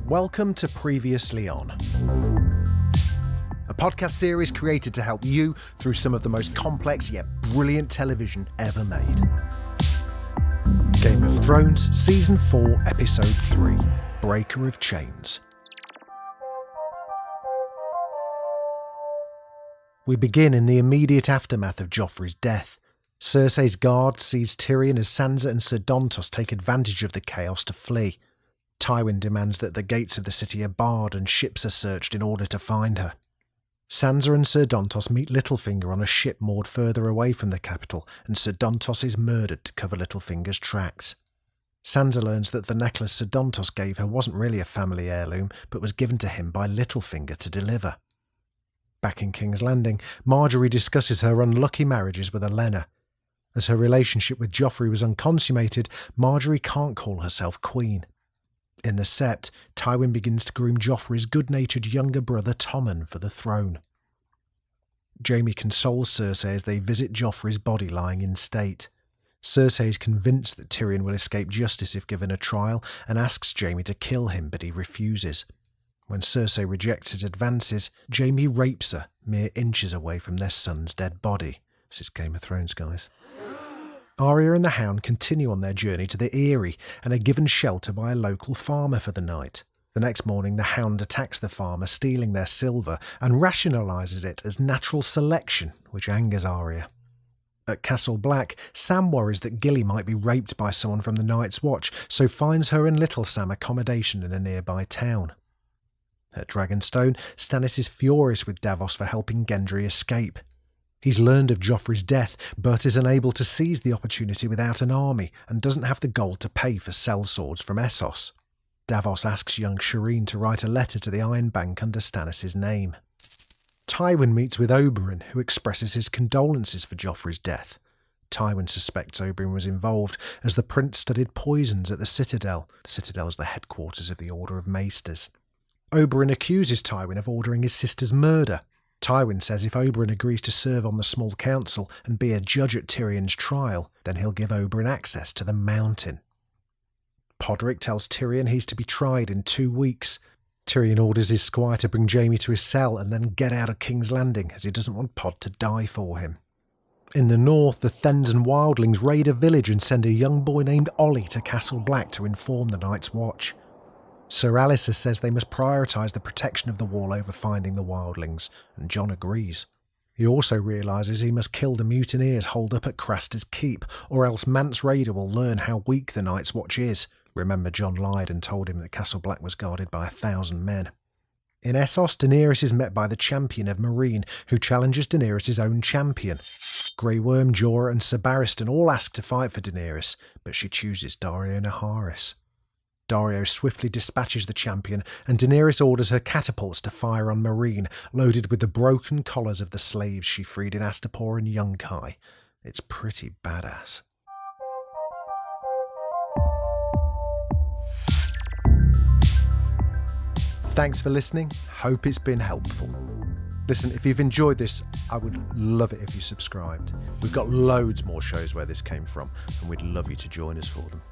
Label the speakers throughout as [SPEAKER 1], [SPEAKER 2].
[SPEAKER 1] Welcome to Previously On, a podcast series created to help you through some of the most complex yet brilliant television ever made. Game of Thrones Season 4 Episode 3, Breaker of Chains. We begin in the immediate aftermath of Joffrey's death. Cersei's guard sees Tyrion as Sansa and Ser Dontos take advantage of the chaos to flee. Tywin demands that the gates of the city are barred and ships are searched in order to find her. Sansa and Ser Dontos meet Littlefinger on a ship moored further away from the capital, and Ser Dontos is murdered to cover Littlefinger's tracks. Sansa learns that the necklace Ser Dontos gave her wasn't really a family heirloom, but was given to him by Littlefinger to deliver. Back in King's Landing, Margaery discusses her unlucky marriages with Olenna. As her relationship with Joffrey was unconsummated, Margaery can't call herself queen. In the Sept, Tywin begins to groom Joffrey's good-natured younger brother Tommen for the throne. Jaime consoles Cersei as they visit Joffrey's body lying in state. Cersei is convinced that Tyrion will escape justice if given a trial and asks Jaime to kill him, but he refuses. When Cersei rejects his advances, Jaime rapes her mere inches away from their son's dead body. This is Game of Thrones, guys. Arya and the Hound continue on their journey to the Eyrie and are given shelter by a local farmer for the night. The next morning, the Hound attacks the farmer, stealing their silver, and rationalises it as natural selection, which angers Arya. At Castle Black, Sam worries that Gilly might be raped by someone from the Night's Watch, so finds her and Little Sam accommodation in a nearby town. At Dragonstone, Stannis is furious with Davos for helping Gendry escape. He's learned of Joffrey's death, but is unable to seize the opportunity without an army and doesn't have the gold to pay for sellswords from Essos. Davos asks young Shireen to write a letter to the Iron Bank under Stannis' name. Tywin meets with Oberyn, who expresses his condolences for Joffrey's death. Tywin suspects Oberyn was involved, as the prince studied poisons at the Citadel. The Citadel is the headquarters of the Order of Maesters. Oberyn accuses Tywin of ordering his sister's murder. Tywin says if Oberyn agrees to serve on the small council and be a judge at Tyrion's trial, then he'll give Oberyn access to the mountain. Podrick tells Tyrion he's to be tried in 2 weeks. Tyrion orders his squire to bring Jaime to his cell and then get out of King's Landing, as he doesn't want Pod to die for him. In the north, the Thenns and Wildlings raid a village and send a young boy named Ollie to Castle Black to inform the Night's Watch. Sir Alliser says they must prioritise the protection of the wall over finding the Wildlings, and Jon agrees. He also realises he must kill the mutineers holed up at Craster's Keep, or else Mance Rayder will learn how weak the Night's Watch is. Remember, Jon lied and told him that Castle Black was guarded by 1,000 men. In Essos, Daenerys is met by the champion of Meereen, who challenges Daenerys' own champion. Grey Worm, Jorah and Ser Barristan all ask to fight for Daenerys, but she chooses Daario Naharis. Daario swiftly dispatches the champion, and Daenerys orders her catapults to fire on Meereen, loaded with the broken collars of the slaves she freed in Astapor and Yunkai. It's pretty badass. Thanks for listening. Hope it's been helpful. Listen, if you've enjoyed this, I would love it if you subscribed. We've got loads more shows where this came from, and we'd love you to join us for them.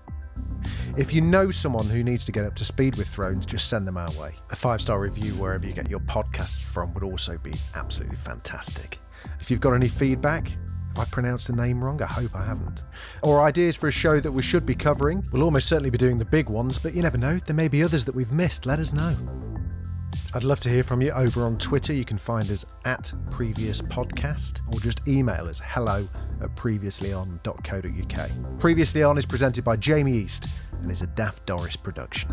[SPEAKER 1] If you know someone who needs to get up to speed with Thrones, just send them our way. A 5-star review wherever you get your podcasts from would also be absolutely fantastic. If you've got any feedback, have I pronounced a name wrong? I hope I haven't. Or ideas for a show that we should be covering. We'll almost certainly be doing the big ones, but you never know. There may be others that we've missed. Let us know. I'd love to hear from you over on Twitter. You can find us at Previous Podcast, or just email us hello@previouslyon.co.uk. Previously On is presented by Jamie East and is a Daft Doris production.